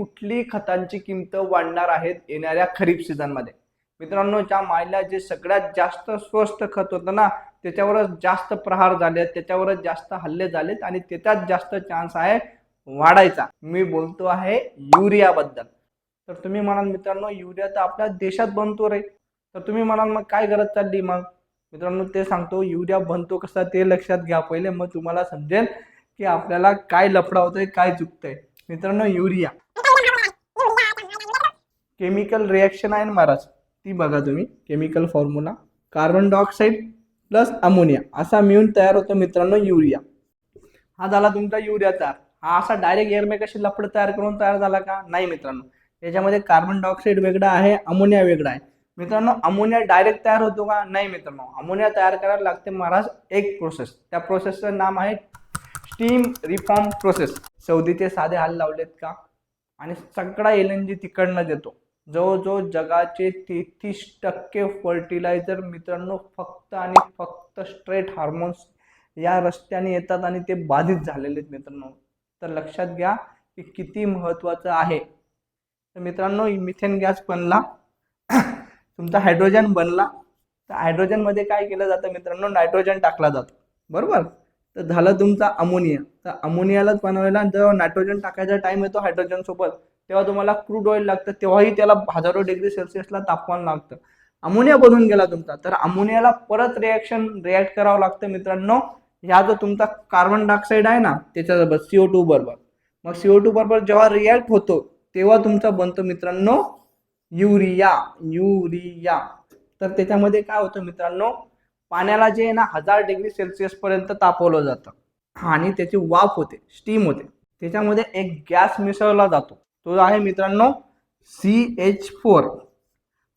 कुठली खतांची किंमत वाढणार आहेत येणाऱ्या खरीप सीझन मध्ये। मित्रांनो, ज्या मायला जे सगळ्यात जास्त स्वस्त खत होतं ना, त्याच्यावरच जास्त प्रहार झाले, त्याच्यावरच जास्त हल्ले झालेत आणि त्याच्यात जास्त चान्स आहे वाढायचा। मी बोलतो आहे युरिया बद्दल। तर तुम्ही म्हणाल मित्रांनो, युरिया तर आपल्या देशात बनतो रे, तर तुम्ही म्हणाल मग काय गरज चालली मग। मित्रांनो, ते सांगतो युरिया बनतो कसा ते लक्षात घ्या पहिले, मग तुम्हाला समजेल की आपल्याला काय लफडा होतोय, काय चुकतंय। मित्रांनो, युरिया केमिकल रिएक्शन आहे महाराज, ती बघा तुम्ही। Chemical formula carbon dioxide plus ammonia असा मिळून तयार होतो मित्रांनो युरिया। हा झाला तुमचा युरिया तयार। हा असा डायरेक्ट एअर में कशी लफड तयार करून तयार झाला का? नाही मित्रांनो, याच्यामध्ये कार्बन डायऑक्साइड वेगळा आहे, अमोनिया वेगळा आहे। मित्रांनो, अमोनिया डायरेक्ट तयार होतो का? नाही मित्रांनो, अमोनिया तयार करायला लागते महाराज एक प्रोसेस। त्या प्रोसेसचं नाम आहे स्टीम रिफॉर्म प्रोसेस। सौदीचे साधे हाल लावलेत का? आणि सगळा एलएनजी तिकडनं देतो। जवळजवळ जगाचे 33% फर्टिलायझर मित्रांनो फक्त आणि फक्त स्ट्रेट हार्मोन्स या रस्त्याने येतात आणि ते बाधित झालेले आहेत मित्रांनो। तर लक्षात घ्या की किती महत्त्वाचं आहे। तर मित्रांनो, मिथेन गॅस बनला, तुमचा हायड्रोजन बनला, तर हायड्रोजन मध्ये काय केलं जातं मित्रांनो, नायट्रोजन टाकला जातो, बरोबर। तर झालं तुमचा अमोनिया। तर अमोनियाला बनवायला जेव्हा नायट्रोजन टाकायचा टाइम येतो हायड्रोजन सोबत, तेव्हा तुम्हाला क्रूड ऑइल लागतं, तेव्हाही त्याला हजारो डिग्री सेल्सिअसला तापमान लागतं। अमोनिया बनून गेला तुमचा, तर अमोनियाला परत रिॲक्ट करावं लागतं मित्रांनो। ह्या जो तुमचा कार्बन डायऑक्साइड आहे ना त्याच्यासोबत CO2 बरोबर, मग CO2 बरोबर जेव्हा रिॲक्ट होतो तेव्हा तुमचा बनतो मित्रांनो युरिया। युरिया तर त्याच्यामध्ये काय होतं मित्रांनो, पाण्याला जे आहे ना 1000 डिग्री सेल्सिअस पर्यंत तापवलं जातं आणि त्याची वाफ होते, स्टीम होते। त्याच्यामध्ये एक गॅस मिसळला जातो, तो आहे मित्रांनो CH4।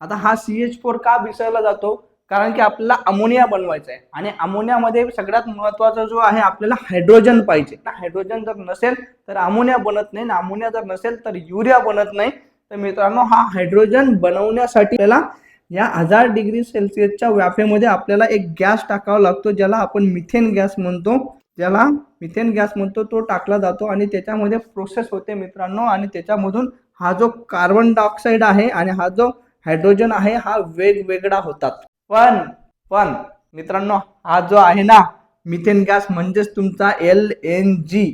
आता हा CH4 का मिसळला जातो? कारण की आपल्याला अमोनिया बनवायचा आहे आणि अमोनियामध्ये सगळ्यात महत्त्वाचा जो आहे आपल्याला हायड्रोजन पाहिजे। हायड्रोजन जर नसेल तर अमोनिया बनत नाही, ना अमोनिया जर नसेल तर युरिया बनत नाही। तर मित्रांनो, हा हायड्रोजन बनवण्यासाठी आपल्याला या 1000 डिग्री सेल्सिअसच्या वाफेमध्ये आपल्याला एक गॅस टाकावा लागतो, ज्याला आपण मिथेन गॅस म्हणतो, तो टाकला जातो आणि त्याच्यामध्ये प्रोसेस होते मित्रांनो। आणि त्याच्यामधून हा जो कार्बन डायऑक्साइड आहे आणि हा जो हायड्रोजन आहे हा वेगवेगळा होतात। पण मित्रांनो, हा जो आहे ना मिथेन गॅस म्हणजेच तुमचा LNG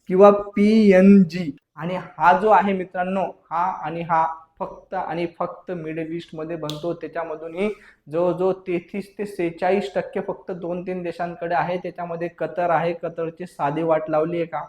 किंवा PNG, आणि हा जो आहे मित्रांनो हा फक्त आणि फक्त मिडल ईस्ट मध्ये बनतो। त्याच्यामधूनही जो 33 ते 46% फक्त 2-3 देशांकडे आहे। त्याच्यामध्ये कतर आहे, कतरची साधी वाट लावली आहे का?